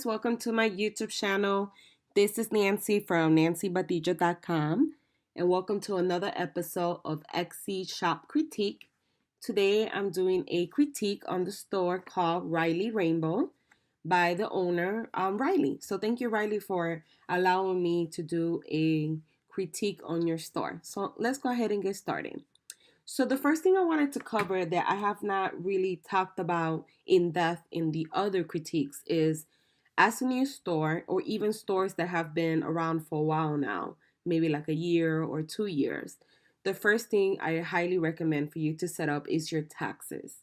welcome to my YouTube channel. This is Nancy from nancybadija.com, and welcome to another episode of Etsy Shop Critique. Today I'm doing a critique on the store called Riley Rainbow by the owner, Riley. So thank you, Riley, for allowing me to do a critique on your store. So let's go ahead and get started. So the first thing I wanted to cover that I have not really talked about in depth in the other critiques is, as a new store, or even stores that have been around for a while now, maybe like a year or 2 years, the first thing I highly recommend for you to set up is your taxes.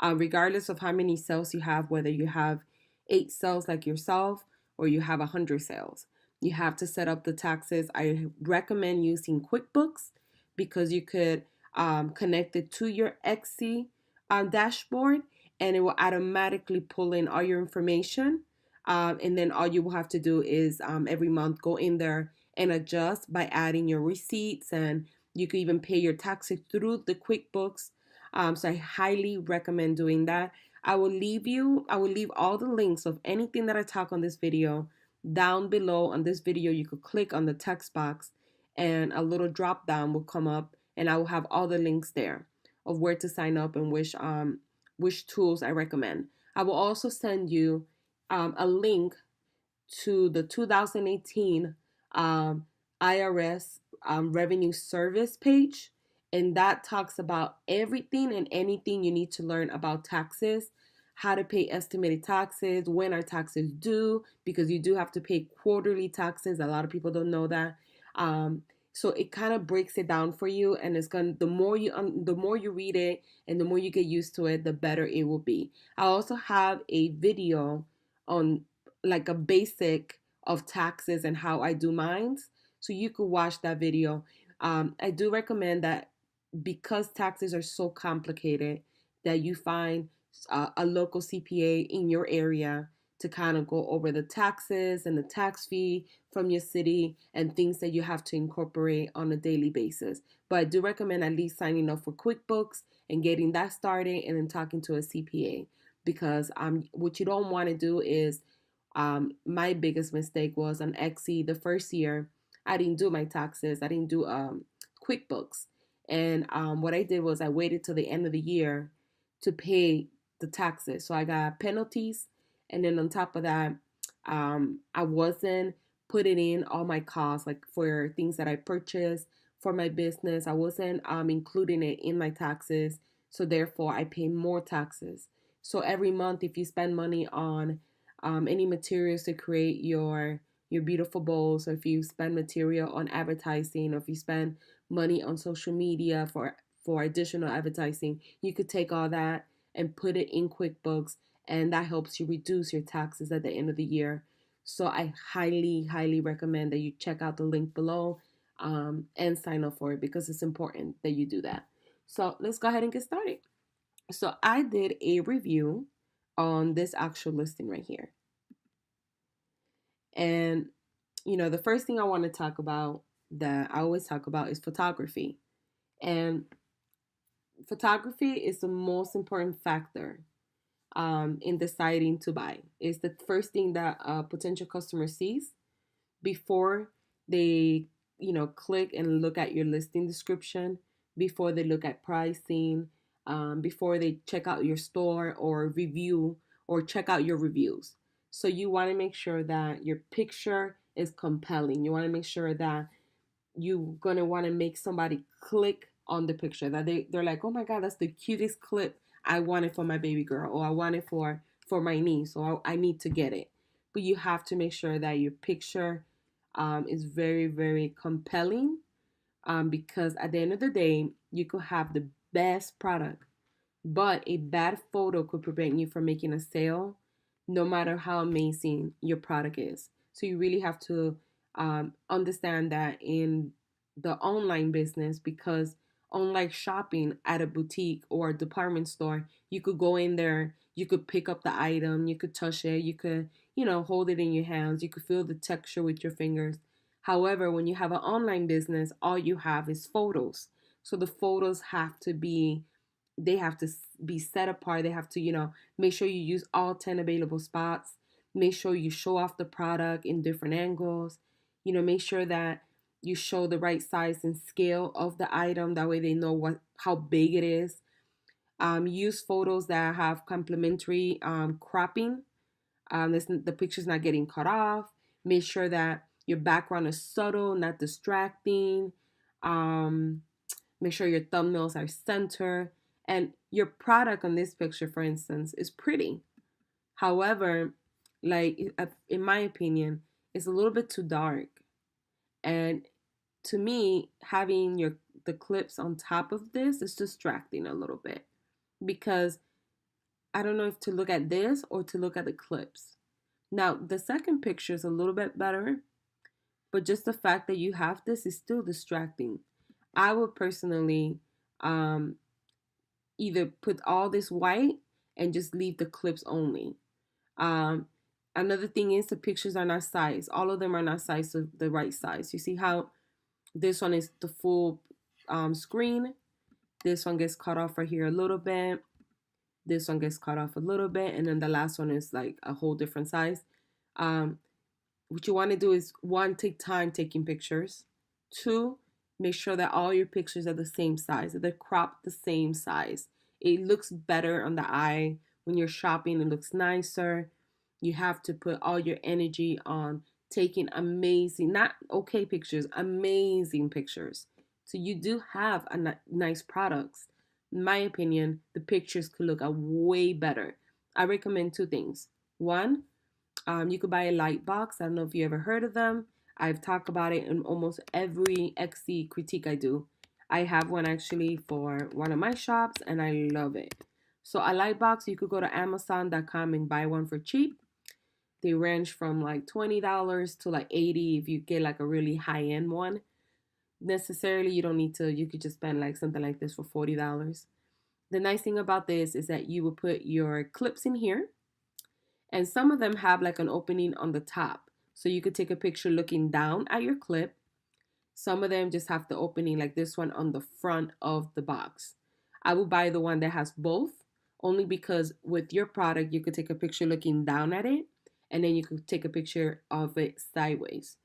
Regardless of how many sales you have, whether you have 8 sales like yourself or you have 100 sales, you have to set up the taxes. I recommend using QuickBooks because you could connect it to your Etsy dashboard, and it will automatically pull in all your information. And then all you will have to do is every month go in there and adjust by adding your receipts, and you can even pay your taxes through the QuickBooks. So I highly recommend doing that. I will leave all the links of anything that I talk on this video down below on this video. You could click on the text box and a little drop down will come up, and I will have all the links there of where to sign up and which tools I recommend. I will also send you a link to the 2018 IRS revenue service page, and that talks about everything and anything you need to learn about taxes, how to pay estimated taxes, when are taxes due, because you do have to pay quarterly taxes. A lot of people don't know that. So it kind of breaks it down for you, and it's gonna the more you read it and the more you get used to it, the better it will be. I also have a video on like a basic of taxes and how I do mine, so you could watch that video. I do recommend that because taxes are so complicated that you find a local CPA in your area to kind of go over the taxes and the tax fee from your city and things that you have to incorporate on a daily basis. But I do recommend at least signing up for QuickBooks and getting that started, and then talking to a CPA, because what you don't want to do is, my biggest mistake was on Etsy the first year. I didn't do my taxes. I didn't do QuickBooks. And what I did was I waited till the end of the year to pay the taxes. So I got penalties. And then on top of that, I wasn't putting in all my costs, like for things that I purchased for my business. I wasn't including it in my taxes. So therefore, I pay more taxes. So every month, if you spend money on any materials to create your beautiful bowls, or if you spend material on advertising, or if you spend money on social media for additional advertising, you could take all that and put it in QuickBooks, and that helps you reduce your taxes at the end of the year. So I highly recommend that you check out the link below and sign up for it, because it's important that you do that. So let's go ahead and get started. So I did a review on this actual listing right here. And, the first thing I want to talk about, that I always talk about, is photography. And photography is the most important factor in deciding to buy. It's the first thing that a potential customer sees before they, click and look at your listing description, before they look at pricing, before they check out your store or review or check out your reviews. So you want to make sure that your picture is compelling. You want to make sure that you're going to want to make somebody click on the picture, that they're like, oh my God, that's the cutest clip. I want it for my baby girl, or I want it for my niece, or I need to get it. But you have to make sure that your picture is very, very compelling, because at the end of the day, you could have the best product, but a bad photo could prevent you from making a sale, no matter how amazing your product is. So you really have to understand that in the online business, because unlike shopping at a boutique or a department store, you could go in there, you could pick up the item, you could touch it, you could, hold it in your hands, you could feel the texture with your fingers. However, when you have an online business, all you have is photos. So the photos have to be they have to be set apart. They have to, make sure you use all 10 available spots. Make sure you show off the product in different angles. Make sure that you show the right size and scale of the item. That way they know how big it is. Use photos that have complementary cropping. The picture's not getting cut off. Make sure that your background is subtle, not distracting. Um, Make sure your thumbnails are center. And your product on this picture, for instance, is pretty. However, like in my opinion, it's a little bit too dark. And to me, having the clips on top of this is distracting a little bit, because I don't know if to look at this or to look at the clips. Now, the second picture is a little bit better, but just the fact that you have this is still distracting. I would personally um, either put all this white and just leave the clips only. Um, Another thing is the pictures are not sized. All of them are not sized to the right size. You see how this one is the full screen. This one gets cut off right here a little bit. This one gets cut off a little bit. And then the last one is like a whole different size. What you want to do is, one, take time taking pictures. Two, make sure that all your pictures are the same size, that they're cropped the same size. It looks better on the eye. When you're shopping, it looks nicer. You have to put all your energy on taking amazing, not okay pictures, amazing pictures. So you do have nice products. In my opinion, the pictures could look way better. I recommend two things. One, you could buy a Lightbox. I don't know if you ever heard of them. I've talked about it in almost every XC critique I do. I have one actually for one of my shops, and I love it. So a Lightbox, you could go to Amazon.com and buy one for cheap. They range from like $20 to like $80 if you get like a really high-end one. Necessarily, you don't need to. You could just spend like something like this for $40. The nice thing about this is that you will put your clips in here, and some of them have like an opening on the top. So you could take a picture looking down at your clip. Some of them just have the opening like this one on the front of the box. I will buy the one that has both, only because with your product, you could take a picture looking down at it, and then you could take a picture of it sideways.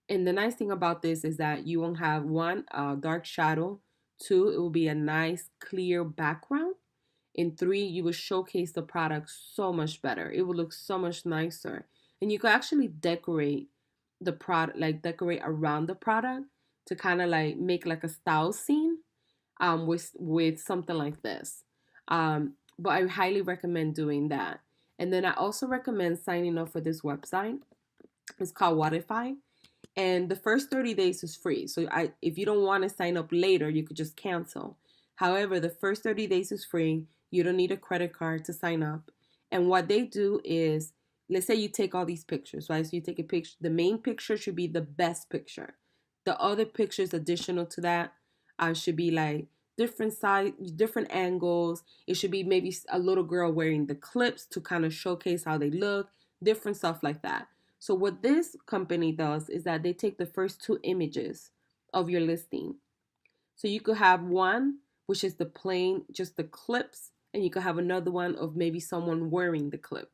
And the nice thing about this is that you won't have one, dark shadow. Two, it will be a nice clear background. And three, you will showcase the product so much better. It will look so much nicer. And you can actually decorate the product, like decorate around the product to kind of like make like a style scene with something like this. But I highly recommend doing that. And then I also recommend signing up for this website. It's called Whatify. And the first 30 days is free. So if you don't want to sign up later, you could just cancel. However, the first 30 days is free. You don't need a credit card to sign up. And what they do is, let's say you take all these pictures, right? So you take a picture. The main picture should be the best picture. The other pictures additional to that should be like different size, different angles. It should be maybe a little girl wearing the clips to kind of showcase how they look, different stuff like that. So what this company does is that they take the first two images of your listing. So you could have one, which is the plain, just the clips, and you could have another one of maybe someone wearing the clip.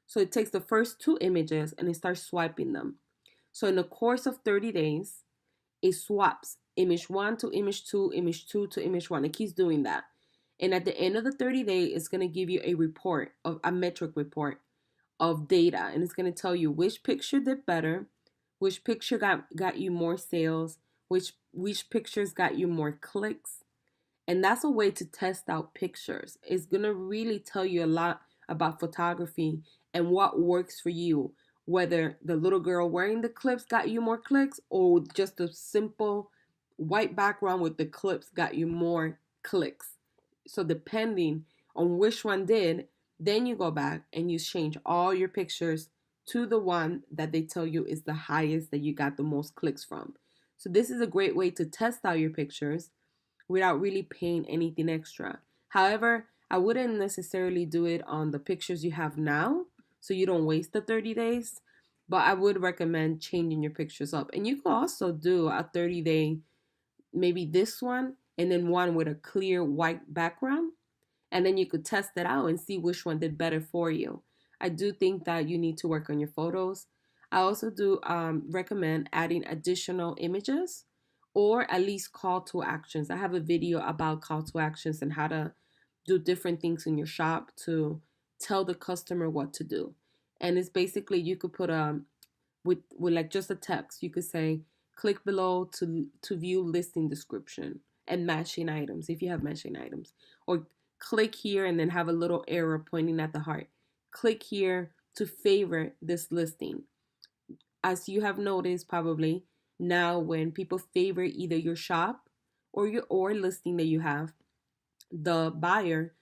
So it takes the first two images and it starts swiping them. So in the course of 30 days, it swaps image 1 to image 2, image 2 to image 1. It keeps doing that. And at the end of the 30 days, it's going to give you a report, of a metric report of data, and it's going to tell you which picture did better, which picture got you more sales, which pictures got you more clicks. And that's a way to test out pictures. It's going to really tell you a lot about photography and what works for you, whether the little girl wearing the clips got you more clicks or just a simple white background with the clips got you more clicks. So depending on which one did, then you go back and you change all your pictures to the one that they tell you is the highest, that you got the most clicks from. So this is a great way to test out your pictures without really paying anything extra. However, I wouldn't necessarily do it on the pictures you have now, so you don't waste the 30 days. But I would recommend changing your pictures up. And you can also do a 30-day, maybe this one, and then one with a clear white background. And then you could test it out and see which one did better for you. I do think that you need to work on your photos. I also do recommend adding additional images or at least call to actions. I have a video about call to actions and how to do different things in your shop to tell the customer what to do. And it's basically you could put with like just a text. You could say click below to view listing description and matching items if you have matching items, or click here and then have a little arrow pointing at the heart. Click here to favorite this listing. As you have noticed probably, now when people favorite either your shop or your or listing that you have, the buyer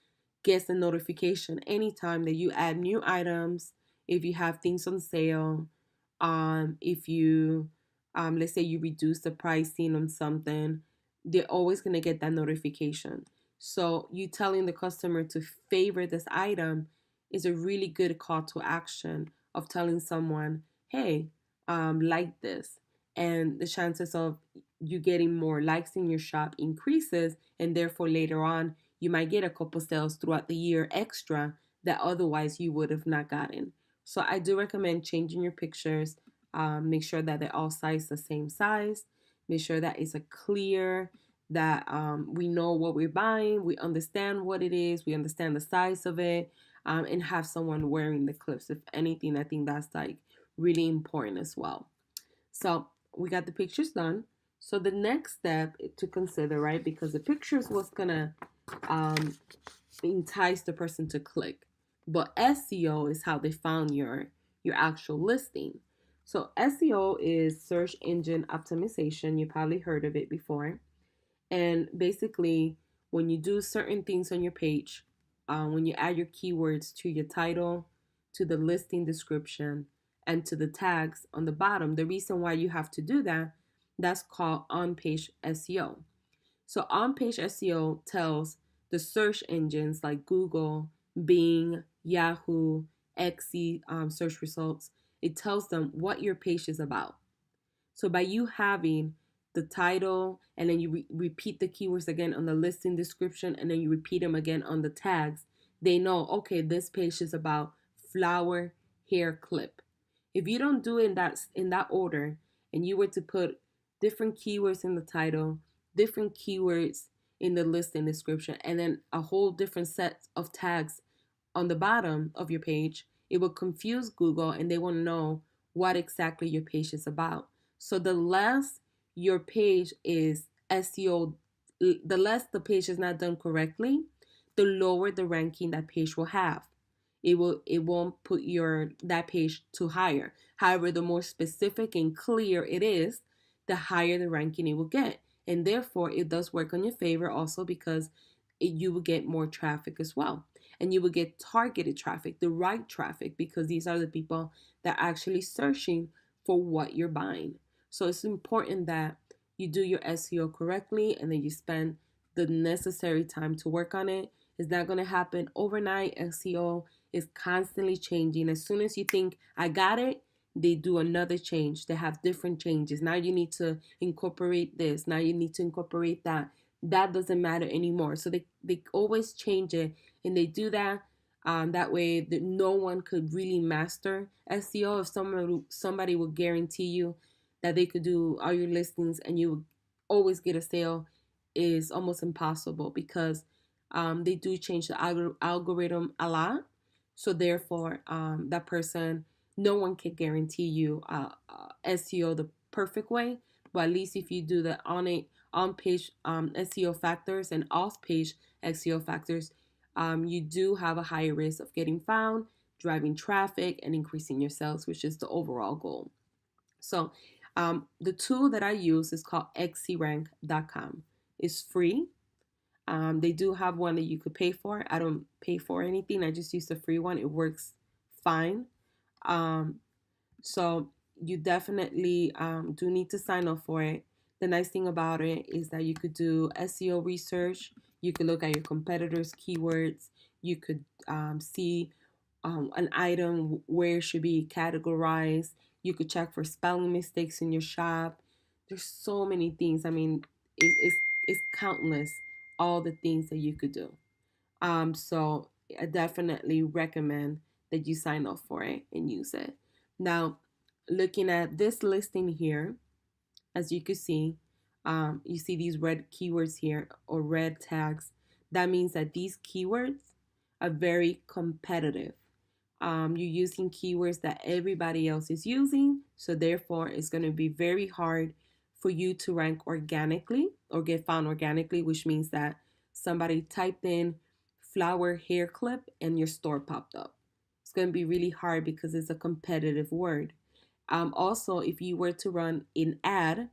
gets a notification anytime that you add new items, if you have things on sale, if you let's say you reduce the pricing on something, they're always going to get that notification. So you telling the customer to favorite this item is a really good call to action of telling someone, hey, like this. And the chances of you getting more likes in your shop increases, and therefore later on you might get a couple sales throughout the year extra that otherwise you would have not gotten. So I do recommend changing your pictures. Make sure that they're all sized the same size. Make sure that it's a clear, that we know what we're buying, we understand what it is, we understand the size of it, and have someone wearing the clips. If anything, I think that's like really important as well. So we got the pictures done. So the next step to consider, right? Because the pictures was gonna um, entice the person to click, but SEO is how they found your actual listing. So SEO is search engine optimization. You probably heard of it before. And basically, when you do certain things on your page, when you add your keywords to your title, to the listing description, and to the tags on the bottom, the reason why you have to do that, that's called on-page SEO. So on-page SEO tells the search engines like Google, Bing, Yahoo, Xe search results, it tells them what your page is about. So by you having the title and then you repeat the keywords again on the listing description and then you repeat them again on the tags, they know, okay, this page is about flower hair clip. If you don't do it in that order and you were to put different keywords in the title, different keywords in the listing description, and then a whole different set of tags on the bottom of your page, it will confuse Google and they want to know what exactly your page is about. So the less your page is SEO, the less the page is not done correctly, the lower the ranking that page will have. It won't put your that page too higher. However, the more specific and clear it is, the higher the ranking it will get. And therefore it does work on your favor also because you will get more traffic as well. And you will get targeted traffic, the right traffic, because these are the people that are actually searching for what you're buying. So it's important that you do your SEO correctly and then you spend the necessary time to work on it. It's not going to happen overnight. SEO is constantly changing. As soon as you think, I got it, they do another change. They have different changes. Now you need to incorporate this. Now you need to incorporate that. That doesn't matter anymore. So they always change it, and they do that. That way, that no one could really master SEO. If somebody would guarantee you that they could do all your listings and you would always get a sale, is almost impossible because they do change the algorithm a lot. So therefore, that person, no one can guarantee you SEO the perfect way. But at least if you do the on page SEO factors and off page SEO factors, you do have a higher risk of getting found, driving traffic, and increasing your sales, which is the overall goal. So the tool that I use is called xcrank.com. It's free. They do have one that you could pay for. I don't pay for anything. I just use the free one. It works fine. Um, so you definitely do need to sign up for it. The nice thing about it is that you could do SEO research. You could look at your competitors' keywords. You could see an item where it should be categorized. You could check for spelling mistakes in your shop. There's so many things. I mean, it's countless all the things that you could do. So I definitely recommend that you sign up for it and use it. Now, looking at this listing here, as you can see, you see these red keywords here or red tags. That means that these keywords are very competitive. You're using keywords that everybody else is using, so therefore it's going to be very hard for you to rank organically or get found organically, which means that somebody typed in flower hair clip and your store popped up. It's going to be really hard because it's a competitive word. Also, if you were to run an ad,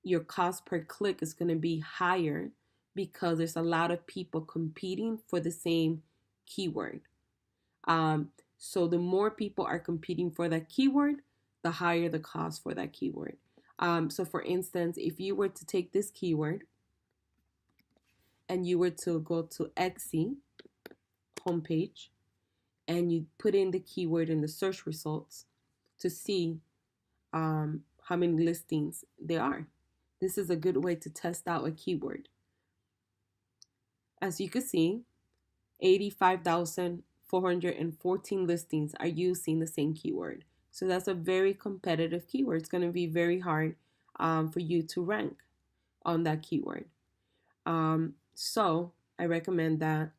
your cost per click is going to be higher because there's a lot of people competing for the same keyword. So the more people are competing for that keyword, the higher the cost for that keyword. So for instance, if you were to take this keyword and you were to go to Etsy homepage and you put in the keyword in the search results to see how many listings there are. This is a good way to test out a keyword. As you can see, 85,414 listings are using the same keyword. So that's a very competitive keyword. It's going to be very hard for you to rank on that keyword. So I recommend that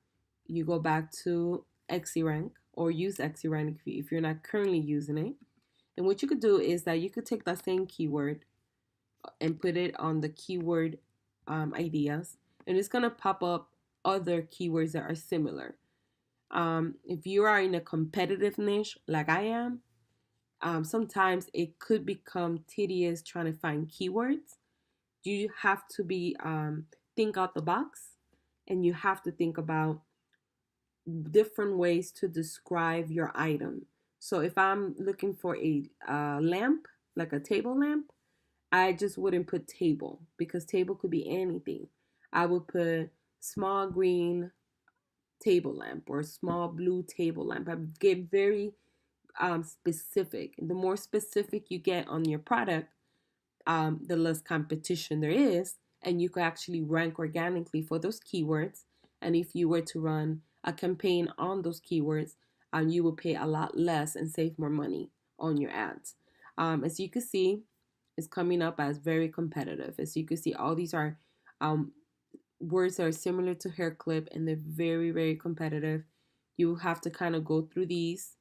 you go back to XCrank or use XCrank if you're not currently using it. And what you could do is that you could take that same keyword and put it on the keyword ideas, and it's going to pop up other keywords that are similar. If you are in a competitive niche like I am, sometimes it could become tedious trying to find keywords. You have to be think out the box, and you have to think about different ways to describe your item. So if I'm looking for a lamp, like a table lamp, I just wouldn't put table because table could be anything. I would put small green table lamp or small blue table lamp. I get very specific. The more specific you get on your product, the less competition there is, and you could actually rank organically for those keywords. And if you were to run a campaign on those keywords, you will pay a lot less and save more money on your ads. As you can see, it's coming up as very competitive. As you can see, all these are words that are similar to hair clip, and they're very, very competitive. You have to kind of go through these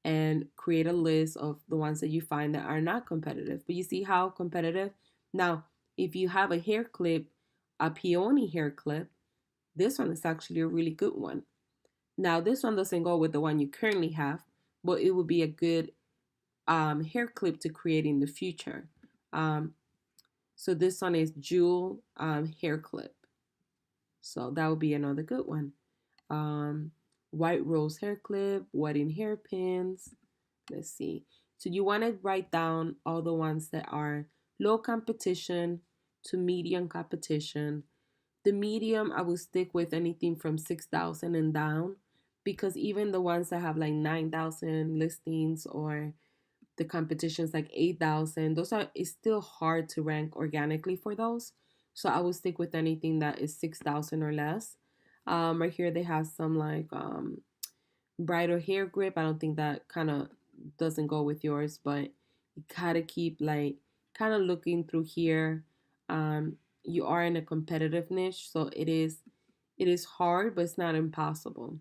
and create a list of the ones that you find that are not competitive. But you see how competitive? Now, if you have a hair clip, a peony hair clip, this one is actually a really good one. Now, this one doesn't go with the one you currently have, but it would be a good hair clip to create in the future. So this one is jewel hair clip. So that would be another good one. White rose hair clip, wedding hairpins. Let's see. So you want to write down all the ones that are low competition to medium competition. The medium, I will stick with anything from 6,000 and down, because even the ones that have like 9,000 listings or the competition's like 8,000, it's still hard to rank organically for those. So I will stick with anything that is 6,000 or less. Right here they have some like brighter hair grip. I don't think that kind of doesn't go with yours, but you gotta keep like kind of looking through here. You are in a competitive niche, so it is hard, but it's not impossible.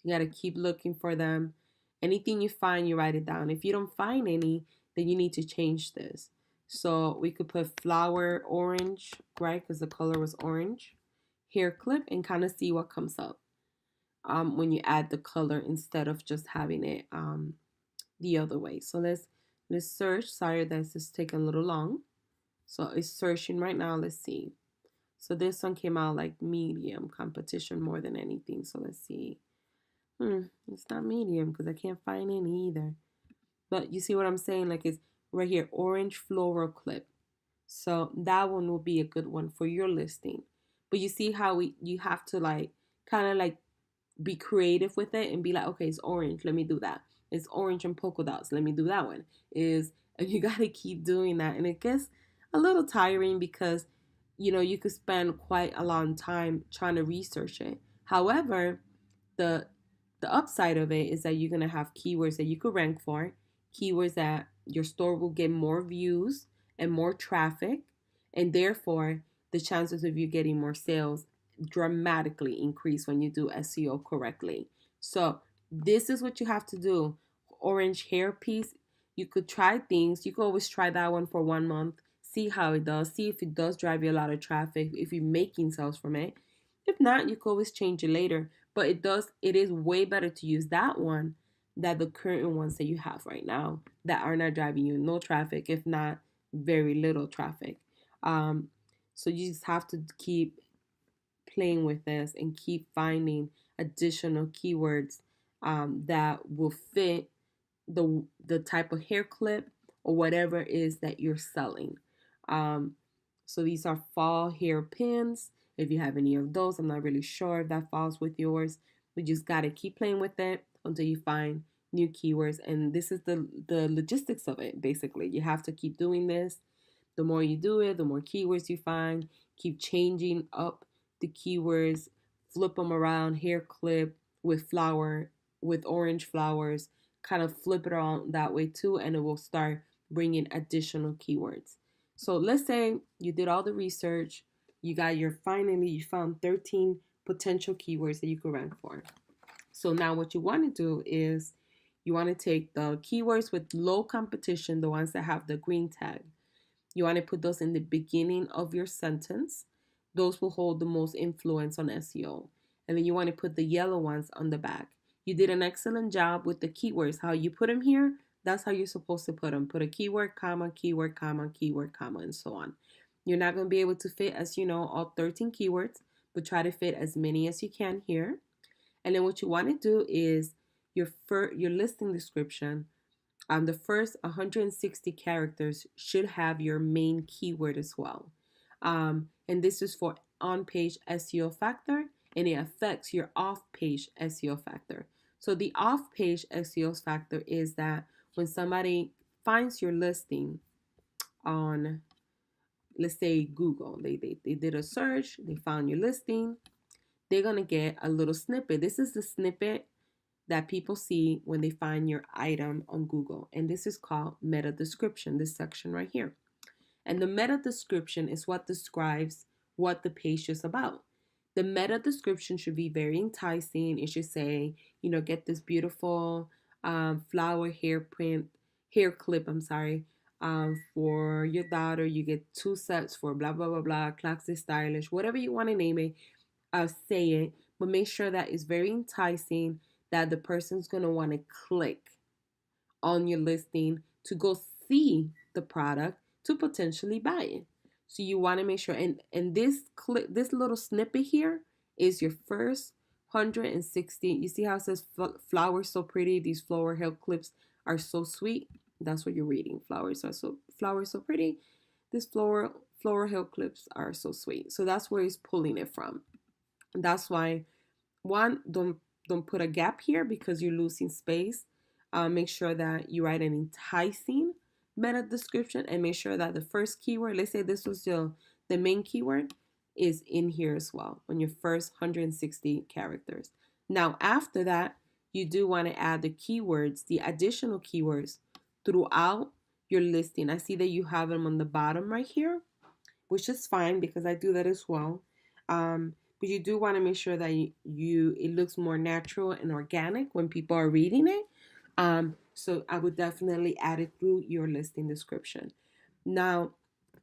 You gotta keep looking for them. Anything you find, you write it down. If you don't find any, then you need to change this. So we could put flower orange, right? Because the color was orange. Hair clip, and kind of see what comes up when you add the color instead of just having it the other way. So let's search. Sorry, that's just taking a little long. So it's searching right now. Let's see. So this one came out like medium competition more than anything. So let's see. It's not medium because I can't find any either. But you see what I'm saying? Like it's right here, orange floral clip. So that one will be a good one for your listing. But you see how you have to like kind of like be creative with it and be like, okay, it's orange, let me do that. It's orange and polka dots, let me do that one. And you got to keep doing that. And it gets a little tiring because, you could spend quite a long time trying to research it. However, the The upside of it is that you're going to have keywords that you could rank for, keywords that your store will get more views and more traffic, and therefore the chances of you getting more sales dramatically increase when you do SEO correctly. So this is what you have to do. Orange hair piece, you could try things. You could always try that one for 1 month, see how it does, see if it does drive you a lot of traffic, if you're making sales from it. If not, you could always change it later. But it is way better to use that one than the current ones that you have right now that are not driving you no traffic, if not very little traffic. Um, so you just have to keep playing with this and keep finding additional keywords that will fit the type of hair clip or whatever it is that you're selling. Um, so these are fall hair pins. If you have any of those, I'm not really sure if that falls with yours. We just gotta keep playing with it until you find new keywords. And this is the logistics of it. Basically, you have to keep doing this. The more you do it, the more keywords you find. Keep changing up the keywords, flip them around. Hair clip with flower, with orange flowers, kind of flip it around that way too, and it will start bringing additional keywords. So let's say you did all the research, you found 13 potential keywords that you could rank for. So now what you want to do is you want to take the keywords with low competition, the ones that have the green tag. You want to put those in the beginning of your sentence. Those will hold the most influence on SEO. And then you want to put the yellow ones on the back. You did an excellent job with the keywords. How you put them here, that's how you're supposed to put them. Put a keyword, comma, keyword, comma, keyword, comma, and so on. You're not going to be able to fit, as you know, all 13 keywords, but try to fit as many as you can here. And then what you want to do is your listing description. The first 160 characters should have your main keyword as well. And this is for on-page SEO factor, and it affects your off-page SEO factor. So the off-page SEO factor is that when somebody finds your listing on, let's say, Google, they did a search, they found your listing, they're going to get a little snippet. This is the snippet that people see when they find your item on Google. And this is called meta description, this section right here. And the meta description is what describes what the page is about. The meta description should be very enticing. It should say, get this beautiful flower hair clip, for your daughter. You get 2 sets for blah, blah, blah, blah, classy, stylish, whatever you want to name it. Say it, but make sure that it's very enticing, that the person's going to want to click on your listing to go see the product to potentially buy it. So you want to make sure, and this little snippet here is your first 160. You see how it says flowers so pretty? These flower hair clips are so sweet. That's what you're reading. Flowers so pretty. These flower hair clips are so sweet. So that's where he's pulling it from. That's why, one, don't put a gap here because you're losing space. Make sure that you write an enticing meta description, and make sure that the first keyword, let's say this was the main keyword, is in here as well on your first 160 characters. Now after that, you do want to add the keywords, the additional keywords throughout your listing. I see that you have them on the bottom right here, which is fine because I do that as well. But you do want to make sure that it looks more natural and organic when people are reading it. So I would definitely add it through your listing description. Now,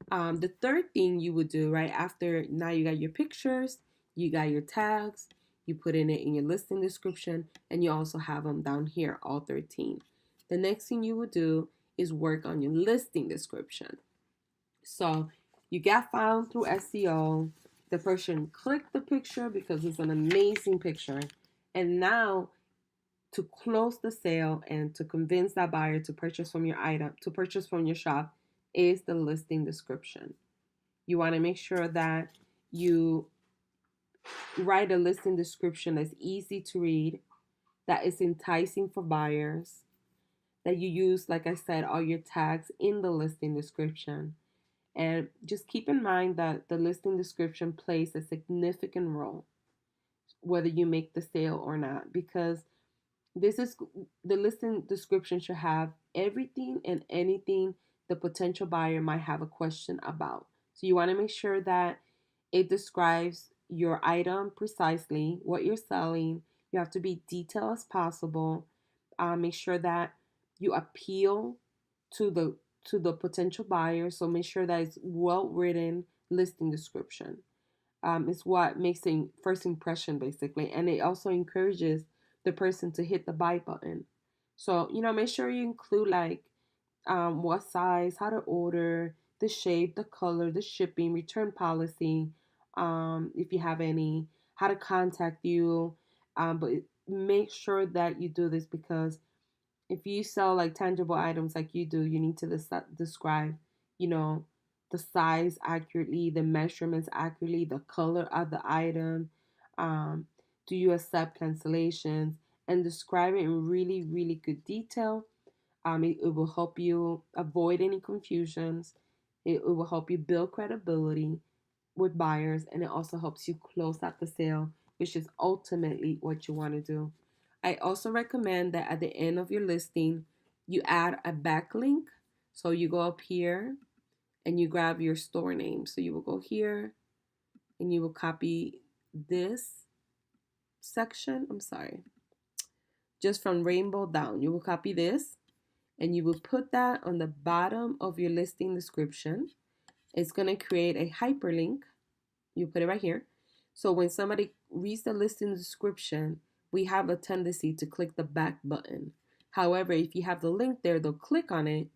the third thing you would do right after, now you got your pictures, you got your tags, you put in it in your listing description, and you also have them down here, all 13. The next thing you would do is work on your listing description. So you got found through SEO. The person clicked the picture because it's an amazing picture. And now to close the sale and to convince that buyer to purchase from your item, to purchase from your shop, is the listing description. You want to make sure that you write a listing description that's easy to read, that is enticing for buyers, that you use, like I said, all your tags in the listing description. And just keep in mind that the listing description plays a significant role whether you make the sale or not, because This is the listing description should have everything and anything the potential buyer might have a question about. So you want to make sure that it describes your item precisely, what you're selling. You have to be detailed as possible. Make sure that you appeal to the potential buyer. So make sure that it's well written listing description. Is what makes the first impression basically, and it also encourages the person to hit the buy button. So make sure you include like what size, how to order, the shape, the color, the shipping, return policy, if you have any, how to contact you. But make sure that you do this because if you sell like tangible items like you do, you need to describe, you know, the size accurately, the measurements accurately, the color of the item. Um, do you accept cancellations? And describe it in really, really good detail. It will help you avoid any confusions. It will help you build credibility with buyers, and it also helps you close out the sale, which is ultimately what you want to do. I also recommend that at the end of your listing, you add a backlink. So you go up here and you grab your store name. So you will go here and you will copy this section. I'm sorry, just from rainbow down. You will copy this and you will put that on the bottom of your listing description. It's going to create a hyperlink. You put it right here. So when somebody reads the listing description, we have a tendency to click the back button. However, if you have the link there, they'll click on it,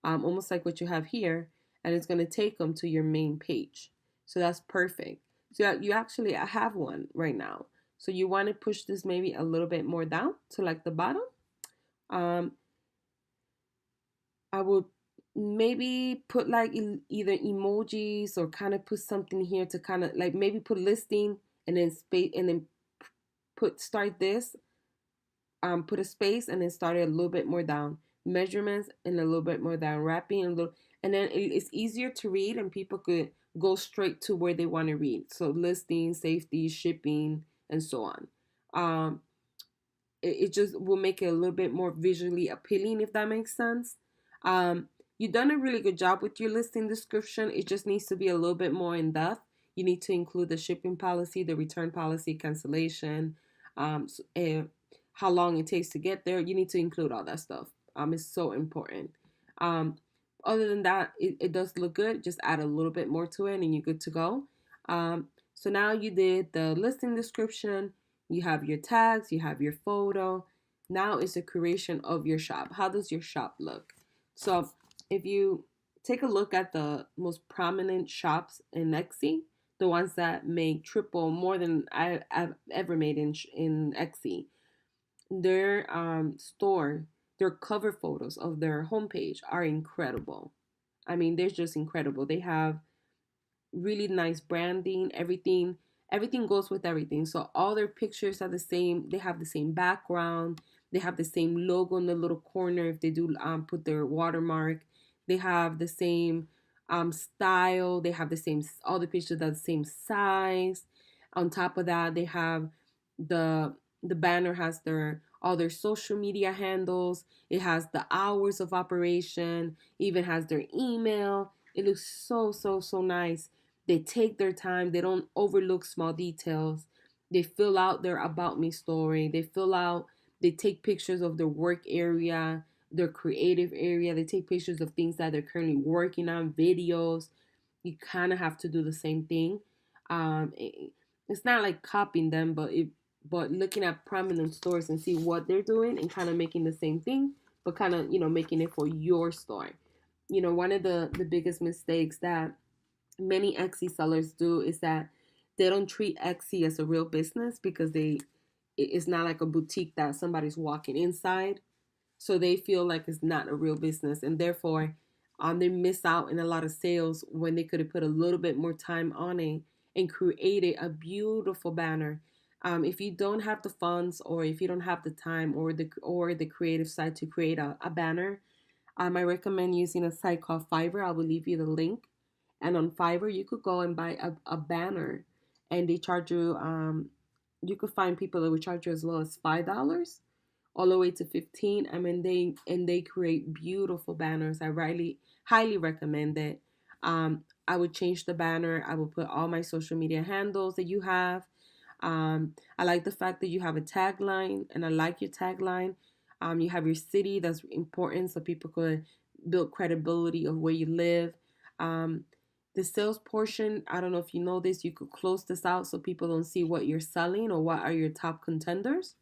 almost like what you have here, and it's going to take them to your main page. So that's perfect. So you actually I have one right now. So you want to push this maybe a little bit more down to like the bottom. Um, I would maybe put like either emojis or kind of put something here to kind of like maybe put listing and then space and then put start this, put a space and then start it a little bit more down, measurements and a little bit more down, wrapping a little, and then it's easier to read and people could go straight to where they want to read. So listing, safety, shipping, and so on. Um, it just will make it a little bit more visually appealing, if that makes sense. You've done a really good job with your listing description. It just needs to be a little bit more in depth. You need to include the shipping policy, the return policy, cancellation, and how long it takes to get there. You need to include all that stuff. It's so important. Um, Other than that, it does look good. Just add a little bit more to it and you're good to go. So now you did the listing description, you have your tags, you have your photo. Now it's the creation of your shop. How does your shop look? So if you take a look at the most prominent shops in Etsy, the ones that make triple more than I've ever made in Etsy, their store, their cover photos of their homepage are incredible. I mean, they're just incredible. They have really nice branding, everything goes with everything. So all their pictures are the same, they have the same background, they have the same logo in the little corner if they do put their watermark. They have the same style, they have the same, all the pictures are the same size. On top of that, they have the banner has their all their social media handles, it has the hours of operation, even has their email. It looks so nice. They take their time, they don't overlook small details. They fill out their about me story. They take pictures of their work area, their creative area. They take pictures of things that they're currently working on, videos. You kind of have to do the same thing. It's not like copying them, but looking at prominent stores and see what they're doing and kind of making the same thing, but kind of making it for your store. One of the biggest mistakes that many Etsy sellers do is that they don't treat Etsy as a real business because it's not like a boutique that somebody's walking inside. So they feel like it's not a real business, and therefore they miss out in a lot of sales when they could have put a little bit more time on it and created a beautiful banner. If you don't have the funds, or if you don't have the time or the creative side to create a banner, I recommend using a site called Fiverr. I will leave you the link. And on Fiverr, you could go and buy a banner, and they charge you. You could find people that would charge you as low as $5, all the way to 15. I mean, they create beautiful banners. I highly recommend it. I would change the banner. I would put all my social media handles that you have. I like the fact that you have a tagline, and I like your tagline. You have your city, that's important, so people could build credibility of where you live. Um, the sales portion, I don't know if you know this, you could close this out so people don't see what you're selling or what are your top contenders.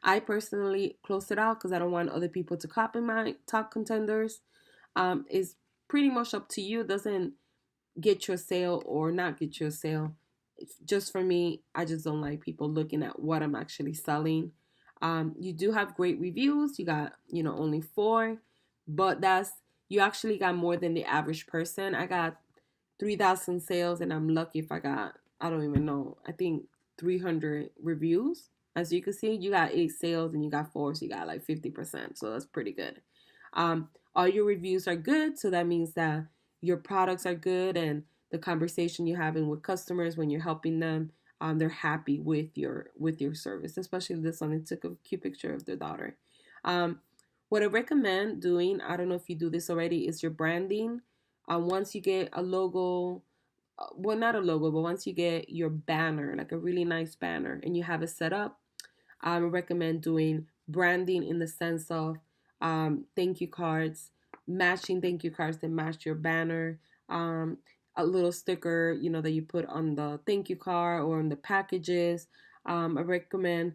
I personally close it out because I don't want other people to copy my top contenders. It's pretty much up to you. It doesn't get your sale or not get your sale. Just for me, I just don't like people looking at what I'm actually selling. You do have great reviews. You got, only 4, but you actually got more than the average person. I got 3,000 sales, and I'm lucky if I got, I don't even know, I think 300 reviews. As you can see, you got 8 sales and you got 4, so you got like 50%. So that's pretty good. All your reviews are good, so that means that your products are good, and the conversation you're having with customers when you're helping them, they're happy with your service. Especially this one, it took a cute picture of their daughter. What I recommend doing, I don't know if you do this already, is your branding. Once you get a logo, well, not a logo, but once you get your banner, like a really nice banner, and you have it set up, I would recommend doing branding in the sense of thank you cards, matching thank you cards that match your banner, um, a little sticker, that you put on the thank you card or on the packages. I recommend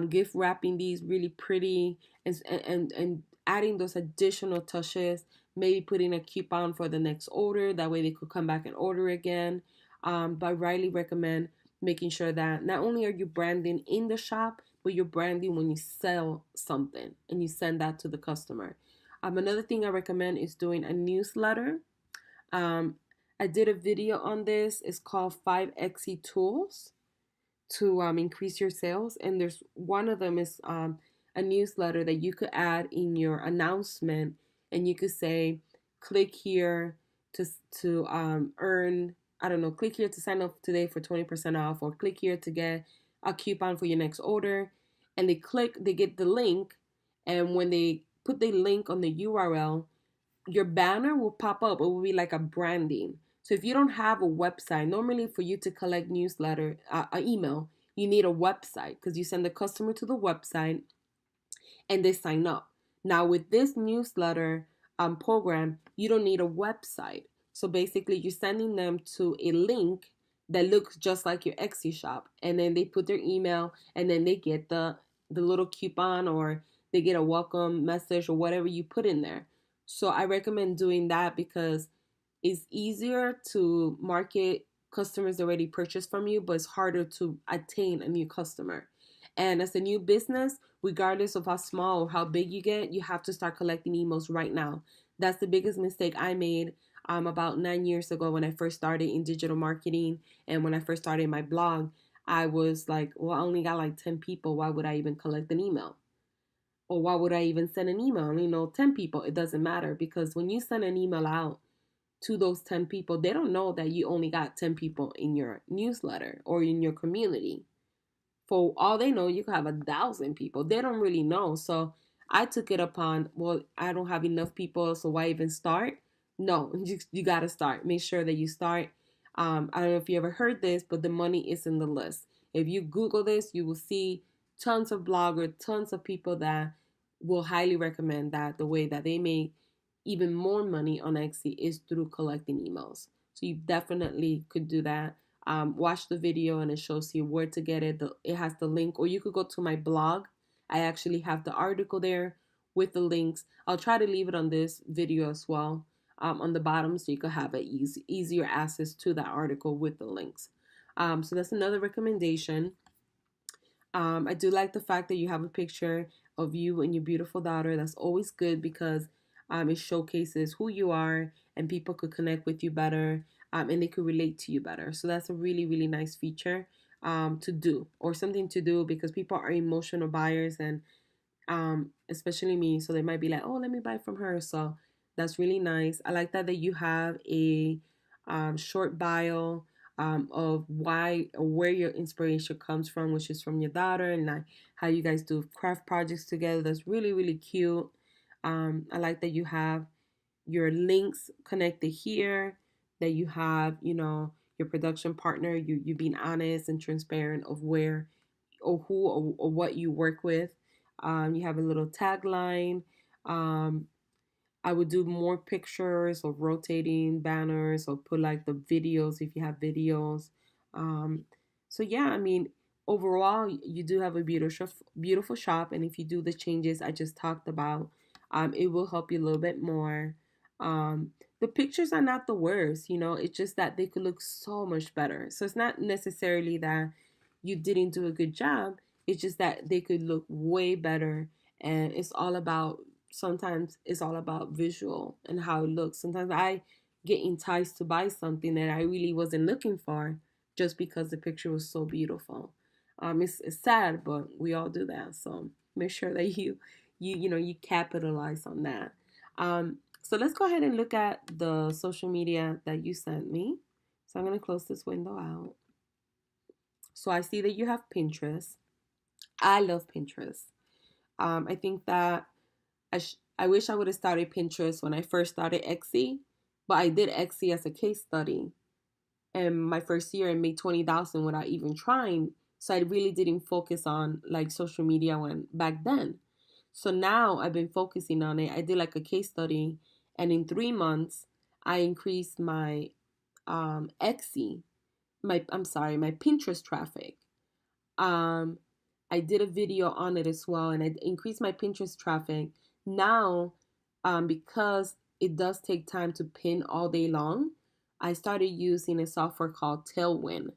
gift wrapping these really pretty, and adding those additional touches. Maybe putting a coupon for the next order. That way they could come back and order again. But I highly recommend making sure that not only are you branding in the shop, but you're branding when you sell something and you send that to the customer. Another thing I recommend is doing a newsletter. Um, I did a video on this. It's called 5 SEO Tools to increase your sales, and there's one of them is a newsletter that you could add in your announcement, and you could say, click here to earn, I don't know, click here to sign up today for 20% off, or click here to get a coupon for your next order. And they get the link, and when they put the link on the URL, your banner will pop up. It will be like a branding. So if you don't have a website, normally for you to collect newsletter, email, you need a website, because you send the customer to the website and they sign up. Now with this newsletter program, you don't need a website. So basically, you're sending them to a link that looks just like your Etsy shop, and then they put their email, and then they get the little coupon, or they get a welcome message or whatever you put in there. So I recommend doing that because it's easier to market customers that already purchased from you, but it's harder to attain a new customer. And as a new business, regardless of how small or how big you get, you have to start collecting emails right now. That's the biggest mistake I made about 9 years ago when I first started in digital marketing, and when I first started my blog. I was like, well, I only got like 10 people. Why would I even collect an email? Or why would I even send an email? 10 people, it doesn't matter, because when you send an email out to those 10 people, they don't know that you only got 10 people in your newsletter or in your community. For all they know, you could have 1,000 people. They don't really know. So I took it upon, well, I don't have enough people, so why even start? No, you got to start. Make sure that you start. I don't know if you ever heard this, but the money is in the list. If you Google this, you will see tons of bloggers, tons of people that will highly recommend that the way that they make even more money on Etsy is through collecting emails. So you definitely could do that. Watch the video and it shows you where to get it. It has the link, or you could go to my blog. I actually have the article there with the links. I'll try to leave it on this video as well, on the bottom, so you could have easier access to that article with the links. So that's another recommendation. I do like the fact that you have a picture of you and your beautiful daughter. That's always good because it showcases who you are, and people could connect with you better, and they could relate to you better. So that's a really, really nice feature to do, or something to do, because people are emotional buyers, and especially me. So they might be like, oh, let me buy from her. So that's really nice. I like that you have a short bio. of why or where your inspiration comes from, which is from your daughter, and like how you guys do craft projects together. That's really, really cute. I like that you have your links connected here, that you have, your production partner, you being honest and transparent of where or who or what you work with. You have a little tagline. Um, I would do more pictures or rotating banners or put like the videos if you have videos. Um, so yeah, I mean, overall, you do have a beautiful shop, and if you do the changes I just talked about, it will help you a little bit more. Um, the pictures are not the worst, it's just that they could look so much better. So it's not necessarily that you didn't do a good job. It's just that they could look way better, and sometimes it's all about visual and how it looks. Sometimes I get enticed to buy something that I really wasn't looking for just because the picture was so beautiful. It's sad, but we all do that. So make sure that you capitalize on that. So let's go ahead and look at the social media that you sent me. So I'm gonna close this window out. So I see that you have Pinterest. I love Pinterest. I think that I wish I would have started Pinterest when I first started Etsy, but I did Etsy as a case study. And my first year I made 20,000 without even trying. So I really didn't focus on like social media when back then. So now I've been focusing on it. I did like a case study, and in 3 months I increased my Etsy, my Pinterest traffic. Um, I did a video on it as well, and I increased my Pinterest traffic. Now, because it does take time to pin all day long, I started using a software called Tailwind,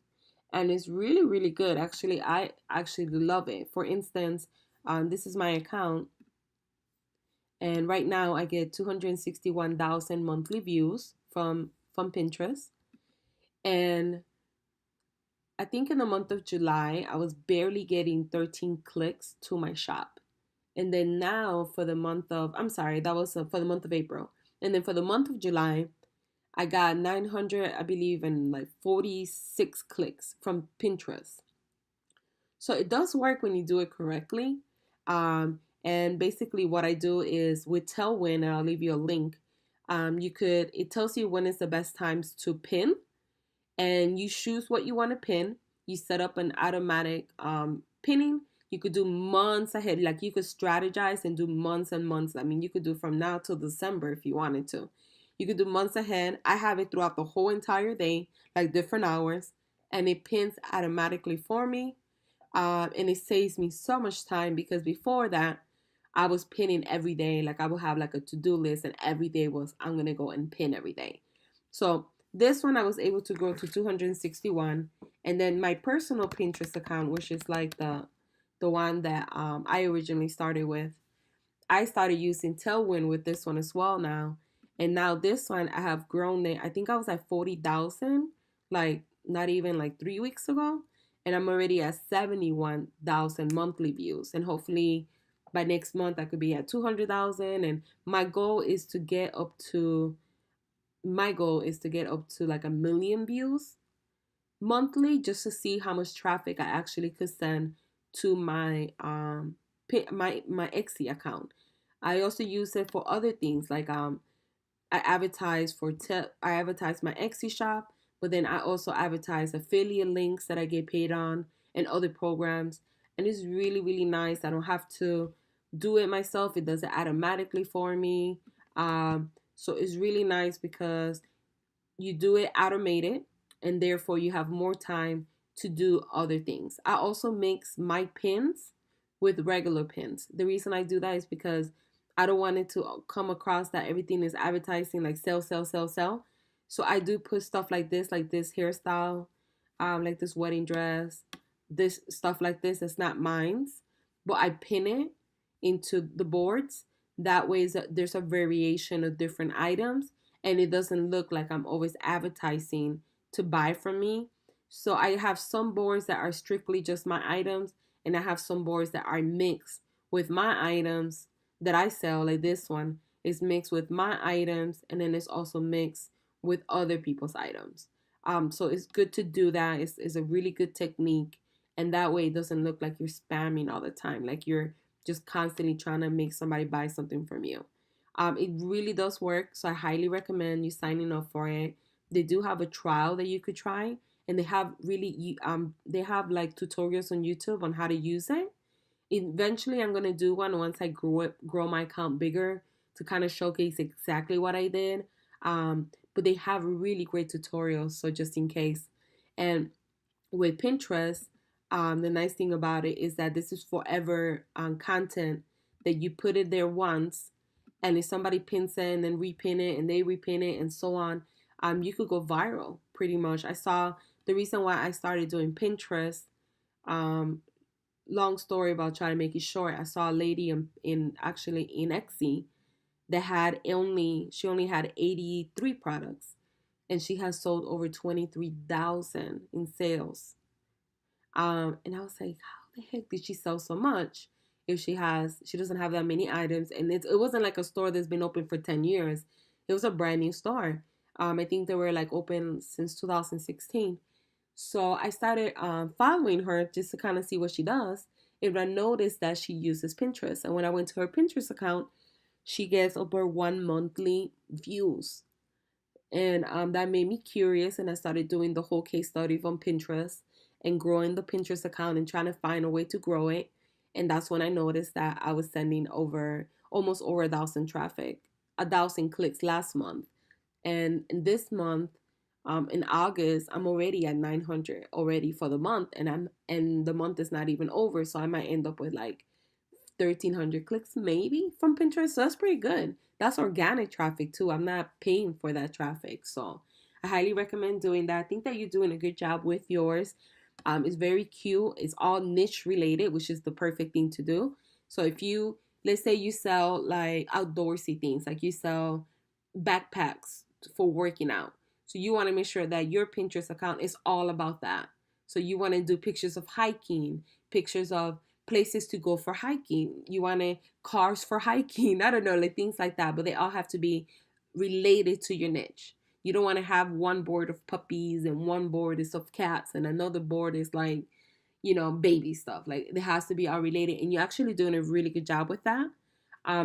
and it's really, really good. Actually, I actually love it. For instance, this is my account, and right now I get 261,000 monthly views from Pinterest, and I think in the month of July, I was barely getting 13 clicks to my shop. And then now for the month of, I'm sorry, that was for the month of April. And then for the month of July, I got 900, I believe, and like 46 clicks from Pinterest. So it does work when you do it correctly. And basically what I do is with Tailwind, and I'll leave you a link. It tells you when is the best times to pin, and you choose what you want to pin. You set up an automatic pinning. You could do months ahead. Like you could strategize and do months and months. I mean, you could do from now till December if you wanted to. You could do months ahead. I have it throughout the whole entire day, like different hours, and it pins automatically for me. And it saves me so much time, because before that, I was pinning every day. Like I would have like a to-do list, and every day was I'm gonna go and pin every day. So this one I was able to grow to 261, and then my personal Pinterest account, which is like the one that I originally started with. I started using Tailwind with this one as well now, and now this one I have grown it. I think I was at 40,000, like not even like 3 weeks ago, and I'm already at 71,000 monthly views, and hopefully by next month I could be at 200,000. And my goal is to get up to like 1 million views monthly, just to see how much traffic I actually could send to my Etsy account. I also use it for other things, like I I advertise my Etsy shop, but then I also advertise affiliate links that I get paid on, and other programs. And it's really, really nice. I don't have to do it myself. It does it automatically for me. So it's really nice because you do it automated, and therefore you have more time to do other things. I also mix my pins with regular pins. The reason I do that is because I don't want it to come across that everything is advertising like sell, sell, sell, sell. So I do put stuff like this hairstyle, like this wedding dress, this stuff like this. It's not mine's, but I pin it into the boards. That way, there's a variation of different items, and it doesn't look like I'm always advertising to buy from me. So I have some boards that are strictly just my items, and I have some boards that are mixed with my items that I sell. Like this one is mixed with my items, and then it's also mixed with other people's items. So it's good to do that. It's a really good technique. And that way it doesn't look like you're spamming all the time, like you're just constantly trying to make somebody buy something from you. It really does work. So I highly recommend you signing up for it. They do have a trial that you could try, and they have like tutorials on YouTube on how to use it. Eventually I'm gonna do one once I grow my account bigger to kind of showcase exactly what I did. But they have really great tutorials, so just in case. And with Pinterest, the nice thing about it is that this is forever content that you put it there once, and if somebody pins it and then repin it and they repin it and so on, you could go viral pretty much. I saw the reason why I started doing Pinterest. Um, Long story about trying to make it short. I saw a lady in actually in Etsy that had only had 83 products, and she has sold over 23,000 in sales. And I was like, how the heck did she sell so much if she doesn't have that many items? And it wasn't like a store that's been open for 10 years. It was a brand new store. I think they were like open since 2016. So I started following her just to kind of see what she does. And I noticed that she uses Pinterest. And when I went to her Pinterest account, she gets over 1 monthly views. And that made me curious. And I started doing the whole case study from Pinterest and growing the Pinterest account and trying to find a way to grow it. And that's when I noticed that I was sending almost over 1,000 clicks last month. And in this month, in August, I'm already at 900 already for the month, and the month is not even over, so I might end up with like 1,300 clicks maybe from Pinterest. So that's pretty good. That's organic traffic too. I'm not paying for that traffic, so I highly recommend doing that. I think that you're doing a good job with yours. It's very cute. It's all niche related, which is the perfect thing to do. So if you, let's say you sell like outdoorsy things, like you sell backpacks for working out. So you want to make sure that your Pinterest account is all about that. So you want to do pictures of hiking, pictures of places to go for hiking. You want to cars for hiking. I don't know, like things like that. But they all have to be related to your niche. You don't want to have one board of puppies and one board is of cats and another board is like, baby stuff. Like it has to be all related, and you're actually doing a really good job with that.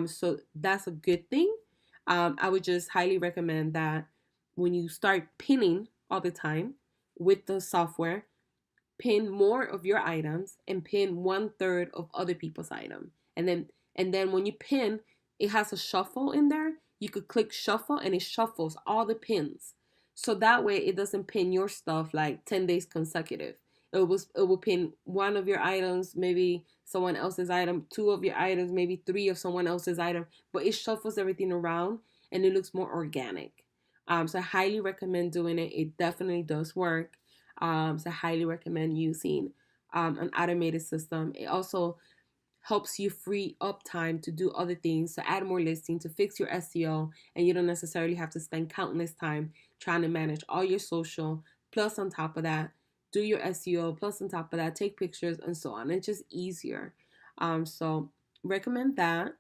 So that's a good thing. I would just highly recommend that when you start pinning all the time with the software, pin more of your items and pin 1/3 of other people's item. And then when you pin, it has a shuffle in there. You could click shuffle and it shuffles all the pins. So that way it doesn't pin your stuff like 10 days consecutive. It will pin one of your items, maybe someone else's item, two of your items, maybe three of someone else's item, but it shuffles everything around and it looks more organic. So I highly recommend doing it. It definitely does work. So I highly recommend using an automated system. It also helps you free up time to do other things, to add more listings, to fix your SEO, and you don't necessarily have to spend countless time trying to manage all your social. Plus, on top of that, do your SEO. Plus, on top of that, take pictures and so on. It's just easier. So recommend that.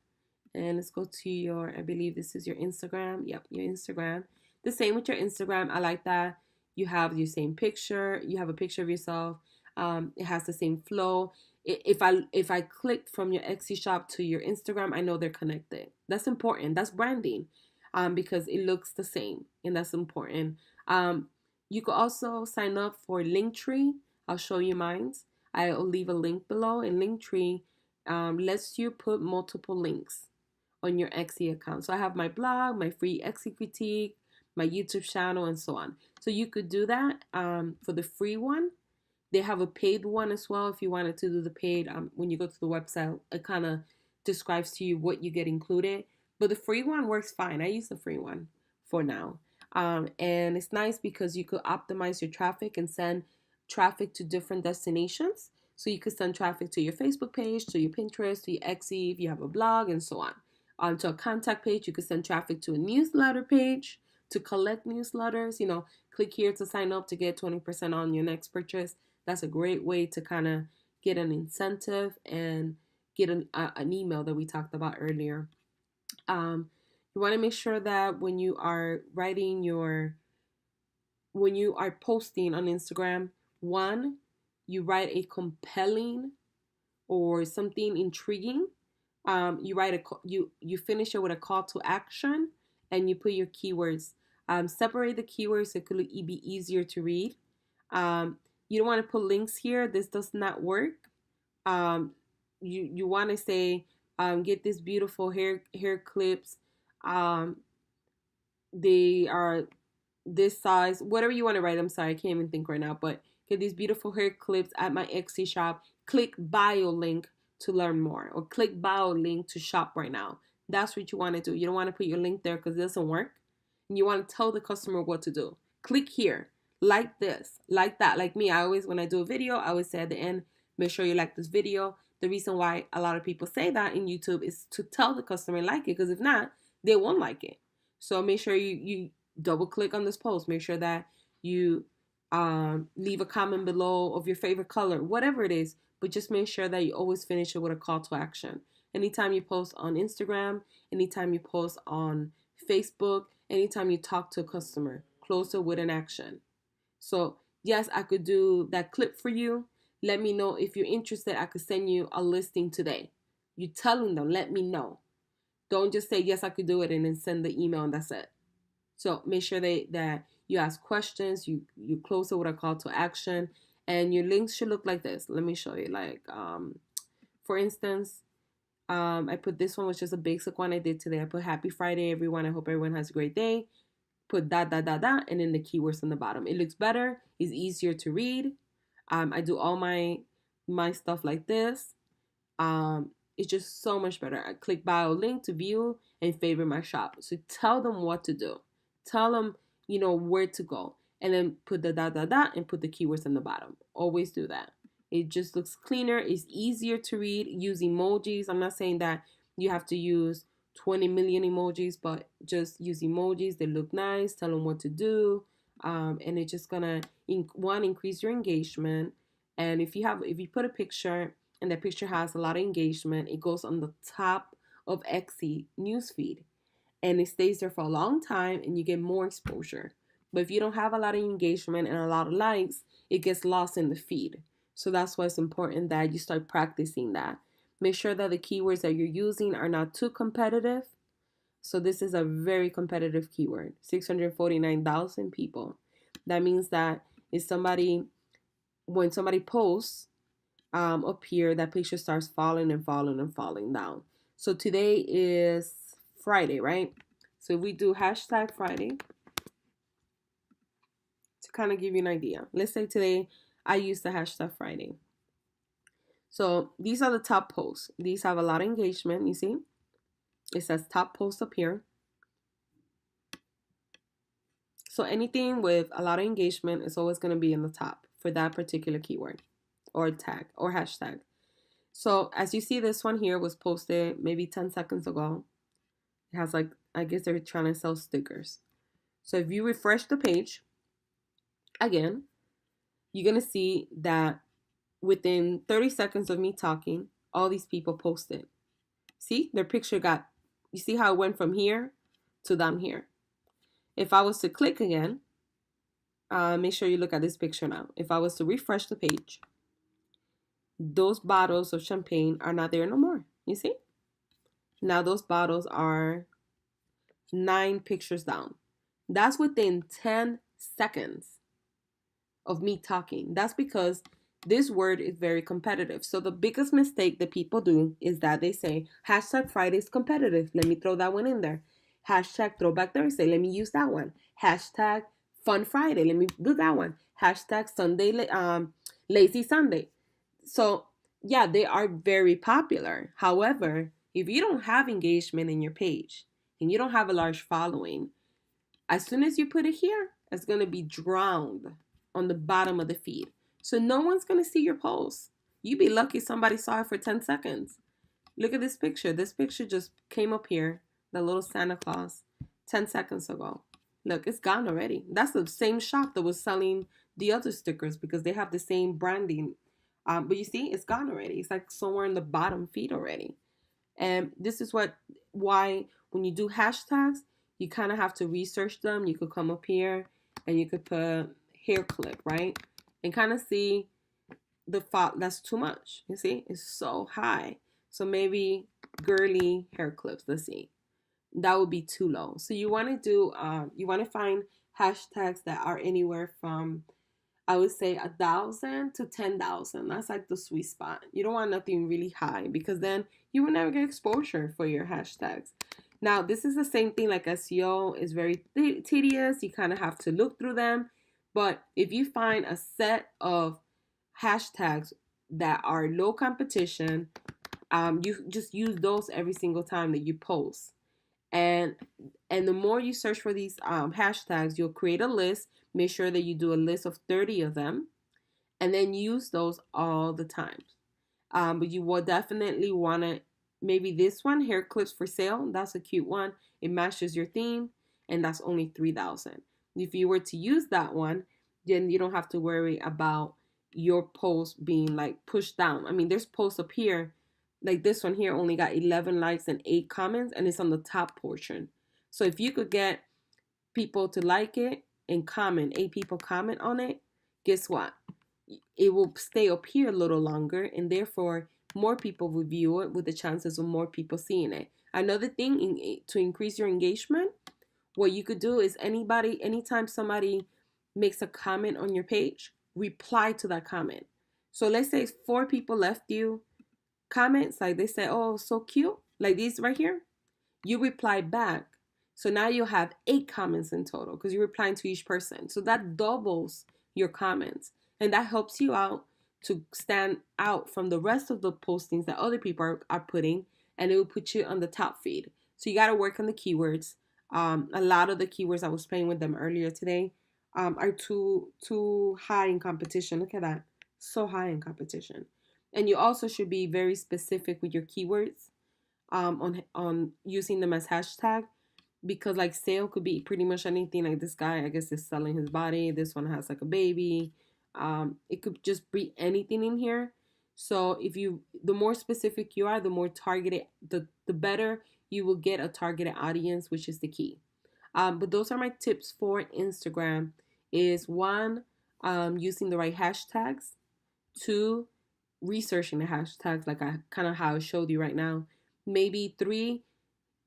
And let's go to your, I believe this is your Instagram. Yep, your Instagram. The same with your Instagram. I like that. You have your same picture. You have a picture of yourself. It has the same flow. If I click from your Etsy shop to your Instagram, I know they're connected. That's important. That's branding, because it looks the same, and that's important. You could also sign up for Linktree. I'll show you mine. I'll leave a link below. And Linktree lets you put multiple links on your Etsy account. So I have my blog, my free Etsy critique, my YouTube channel, and so on. So you could do that for the free one. They have a paid one as well if you wanted to do the paid. When you go to the website, it kind of describes to you what you get included. But the free one works fine. I use the free one for now. And it's nice because you could optimize your traffic and send traffic to different destinations. So you could send traffic to your Facebook page, to your Pinterest, to your Etsy if you have a blog, and so on. To a contact page, you could send traffic to a newsletter page to collect newsletters. Click here to sign up to get 20% on your next purchase. That's a great way to kind of get an incentive and get an email that we talked about earlier. You want to make sure that when you are writing your when you are posting on Instagram, one, you write a compelling or something intriguing. You write you finish it with a call to action, and you put your keywords. Separate the keywords so it could be easier to read. You don't want to put links here. This does not work. You want to say, get this beautiful hair clips. Um, they are this size, whatever you want to write. I'm sorry, I can't even think right now, but get these beautiful hair clips at my Etsy shop. Click bio link to learn more, or click bio link to shop right now. That's what you want to do. You don't want to put your link there because it doesn't work. And you want to tell the customer what to do. Click here, like this, like that. Like me, I always, when I do a video, I always say at the end, make sure you like this video. The reason why a lot of people say that in YouTube is to tell the customer like it, because if not, they won't like it. So make sure you double click on this post. Make sure that you leave a comment below of your favorite color, whatever it is, but just make sure that you always finish it with a call to action. Anytime you post on Instagram, anytime you post on Facebook, anytime you talk to a customer, close it with an action. So yes, I could do that clip for you. Let me know if you're interested. I could send you a listing today. You telling them, let me know. Don't just say yes, I could do it, and then send the email and that's it. So make sure that you ask questions, you close it with a call to action, and your links should look like this. Let me show you. Like, for instance, I put this one, which is a basic one I did today. I put Happy Friday, everyone. I hope everyone has a great day. Put dot, dot, dot, dot, and then the keywords on the bottom. It looks better. It's easier to read. I do all my stuff like this. It's just so much better. I click bio link to view and favorite my shop. So tell them what to do. Tell them, where to go. And then put the dot, dot, dot, and put the keywords on the bottom. Always do that. It just looks cleaner. It's easier to read. Use emojis. I'm not saying that you have to use 20 million emojis, but just use emojis. They look nice. Tell them what to do. And it's just gonna increase your engagement. And if you put a picture and that picture has a lot of engagement, it goes on the top of Etsy newsfeed, and it stays there for a long time, and you get more exposure. But if you don't have a lot of engagement and a lot of likes, it gets lost in the feed. So that's why it's important that you start practicing that. Make sure that the keywords that you're using are not too competitive. So this is a very competitive keyword, 649,000 people. That means that when somebody posts up here, that picture starts falling and falling and falling down. So today is Friday, right? So if we do hashtag Friday, to kind of give you an idea. Let's say today I use the hashtag Friday. So these are the top posts. These have a lot of engagement, you see? It says top post up here. So anything with a lot of engagement is always going to be in the top for that particular keyword or tag or hashtag. So as you see, this one here was posted maybe 10 seconds ago. It has I guess they're trying to sell stickers. So if you refresh the page, again, you're going to see that within 30 seconds of me talking, all these people posted. See, their picture you see how it went from here to down here. If I was to click again, make sure you look at this picture now. If I was to refresh the page, those bottles of champagne are not there no more. You see? Now those bottles are 9 pictures down. That's within 10 seconds of me talking. That's because this word is very competitive. So the biggest mistake that people do is that they say, hashtag Friday is competitive. Let me throw that one in there. Hashtag Throwback Thursday. Let me use that one. Hashtag Fun Friday. Let me do that one. Hashtag Sunday, Lazy Sunday. So yeah, they are very popular. However, if you don't have engagement in your page and you don't have a large following, as soon as you put it here, it's going to be drowned on the bottom of the feed. So no one's going to see your post. You'd be lucky somebody saw it for 10 seconds. Look at this picture. This picture just came up here, the little Santa Claus, 10 seconds ago. Look, it's gone already. That's the same shop that was selling the other stickers because they have the same branding. But you see, it's gone already. It's like somewhere in the bottom feed already. And this is why when you do hashtags, you kind of have to research them. You could come up here and you could put hair clip, right? And kind of see the font. That's too much. You see, it's so high. So maybe girly hair clips. Let's see. That would be too low. So you want to do, you want to find hashtags that are anywhere from, I would say, 1,000 to 10,000. That's like the sweet spot. You don't want nothing really high because then you will never get exposure for your hashtags. Now, this is the same thing like SEO is very tedious. You kind of have to look through them. But if you find a set of hashtags that are low competition, you just use those every single time that you post. And the more you search for these hashtags, you'll create a list. Make sure that you do a list of 30 of them, and then use those all the time. But you will definitely want to, maybe this one, hair clips for sale. That's a cute one. It matches your theme, and that's only 3,000. If you were to use that one, then you don't have to worry about your post being like pushed down. I mean, there's posts up here, like this one here only got 11 likes and 8 comments, and it's on the top portion. So if you could get people to like it and comment, 8 people comment on it, guess what? It will stay up here a little longer, and therefore more people will view it with the chances of more people seeing it. Another thing to increase your engagement, what you could do is anytime somebody makes a comment on your page, reply to that comment. So let's say 4 people left you comments, like they say, oh, so cute, like these right here, you reply back. So now you'll have 8 comments in total because you're replying to each person. So that doubles your comments, and that helps you out to stand out from the rest of the postings that other people are putting, and it will put you on the top feed. So you got to work on the keywords. A lot of the keywords I was playing with them earlier today are too high in competition. Look at that, so high in competition. And you also should be very specific with your keywords on using them as hashtag, because like sale could be pretty much anything. Like this guy, I guess, is selling his body. This one has like a baby. It could just be anything in here. So the more specific you are, the more targeted, the better you will get a targeted audience, which is the key. But those are my tips for Instagram. Is one, using the right hashtags. 2, researching the hashtags, like I kind of how I showed you right now. Maybe 3,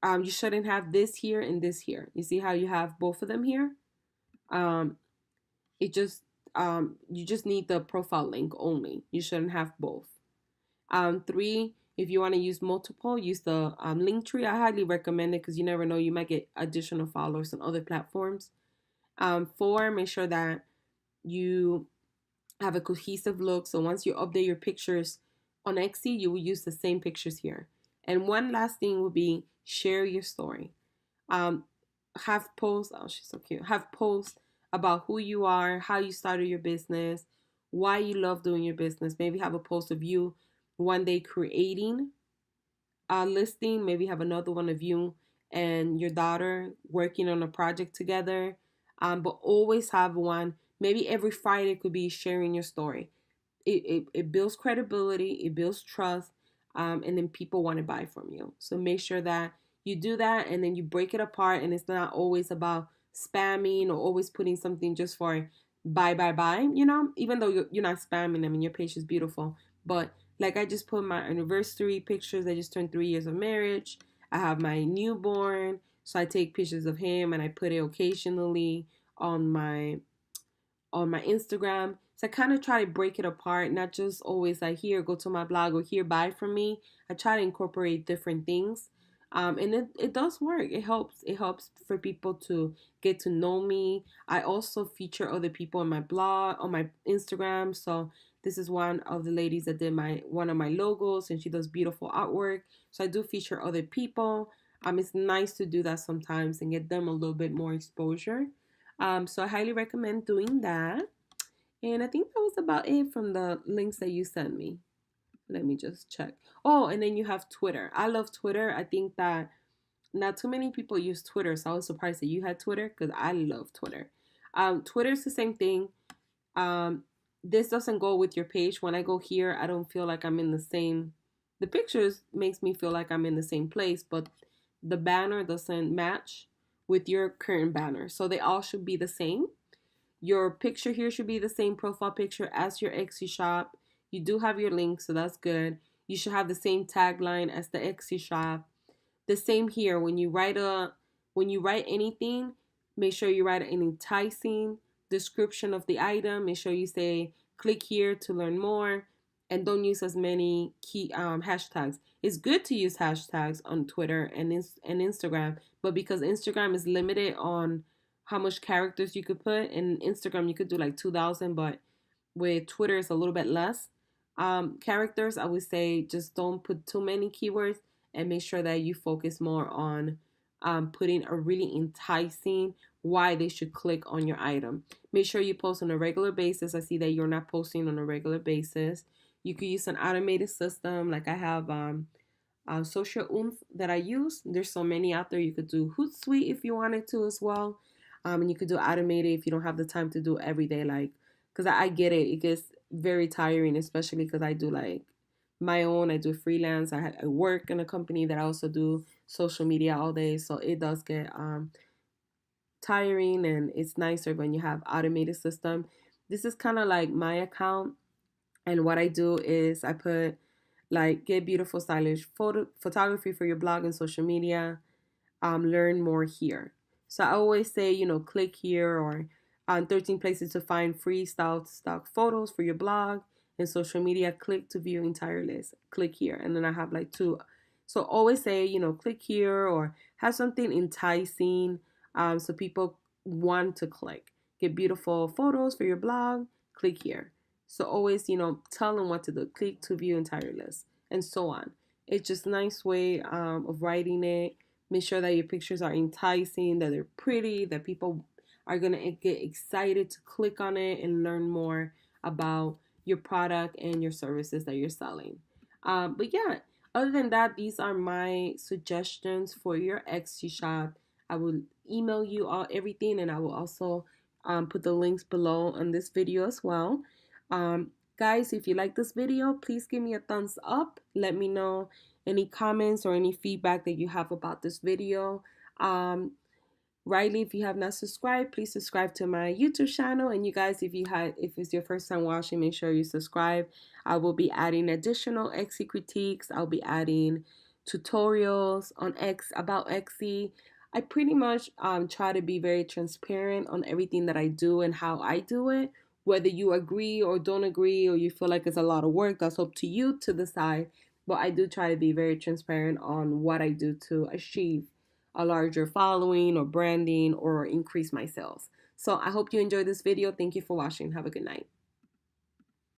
you shouldn't have this here and this here. You see how you have both of them here? It just you just need the profile link only. You shouldn't have both. 3, if you want to use multiple, use the link tree. I highly recommend it because you never know, you might get additional followers on other platforms. 4, make sure that you have a cohesive look. So once you update your pictures on Etsy, you will use the same pictures here. And one last thing would be share your story. Have posts. Oh, she's so cute. Have posts about who you are, how you started your business, why you love doing your business. Maybe have a post of you one day creating a listing. Maybe have another one of you and your daughter working on a project together. But always have one. Maybe every Friday could be sharing your story. It builds credibility, it builds trust, and then people want to buy from you. So make sure that you do that, and then you break it apart, and it's not always about spamming or always putting something just for buy, even though you're not spamming. I mean, your page is beautiful, but like I just put my anniversary pictures. I just turned 3 years of marriage. I have my newborn, so I take pictures of him and I put it occasionally on my Instagram. So I kind of try to break it apart, not just always like, here, go to my blog, or here, buy from me. I try to incorporate different things. And it does work. It helps for people to get to know me. I also feature other people on my blog, on my Instagram. So this is one of the ladies that did one of my logos, and she does beautiful artwork. So I do feature other people. It's nice to do that sometimes and get them a little bit more exposure. So I highly recommend doing that. And I think that was about it from the links that you sent me. Let me just check. Oh, and then you have Twitter. I love Twitter. I think that not too many people use Twitter, so I was surprised that you had Twitter, because I love Twitter. Twitter's the same thing. This doesn't go with your page. When I go here, I don't feel like I'm in the same. The pictures makes me feel like I'm in the same place, but the banner doesn't match with your current banner. So they all should be the same. Your picture here should be the same profile picture as your Etsy shop. You do have your link, so that's good. You should have the same tagline as the Etsy shop. The same here. When you write anything, make sure you write an enticing description of the item. Make sure you say click here to learn more, and don't use as many key hashtags. It's good to use hashtags on Twitter and Instagram, but because Instagram is limited on how much characters you could put, in Instagram you could do like 2,000, but with Twitter it's a little bit less characters. I would say just don't put too many keywords, and make sure that you focus more on putting a really enticing why they should click on your item. Make sure you post on a regular basis. I see that you're not posting on a regular basis. You could use an automated system, like I have Social Oomph that I use. There's so many out there. You could do Hootsuite if you wanted to as well. And you could do automated if you don't have the time to do every day. Like, because I get it. It gets very tiring, especially because I do like my own. I do freelance. I work in a company that I also do social media all day. So it does get tiring, and it's nicer when you have automated system. This is kind of like my account. And what I do is I put like get beautiful stylish photography for your blog and social media. Learn more here. So I always say, click here, or 13 places to find free style stock photos for your blog and social media. Click to view entire list. Click here. And then I have like two. So always say, click here, or have something enticing so people want to click. Get beautiful photos for your blog. Click here. So always, tell them what to do. Click to view entire list, and so on. It's just a nice way of writing it. Make sure that your pictures are enticing, that they're pretty, that people are going to get excited to click on it and learn more about your product and your services that you're selling. But yeah, other than that, these are my suggestions for your Etsy shop. I will email you all everything, and I will also put the links below on this video as well. Guys, if you like this video, please give me a thumbs up. Let me know any comments or any feedback that you have about this video. Riley, if you have not subscribed, please subscribe to my YouTube channel. And you guys, if it's your first time watching, make sure you subscribe. I will be adding additional Etsy critiques. I'll be adding tutorials on about Etsy. I pretty much try to be very transparent on everything that I do and how I do it. Whether you agree or don't agree, or you feel like it's a lot of work, that's up to you to decide. But I do try to be very transparent on what I do to achieve a larger following or branding or increase my sales. So I hope you enjoyed this video. Thank you for watching. Have a good night.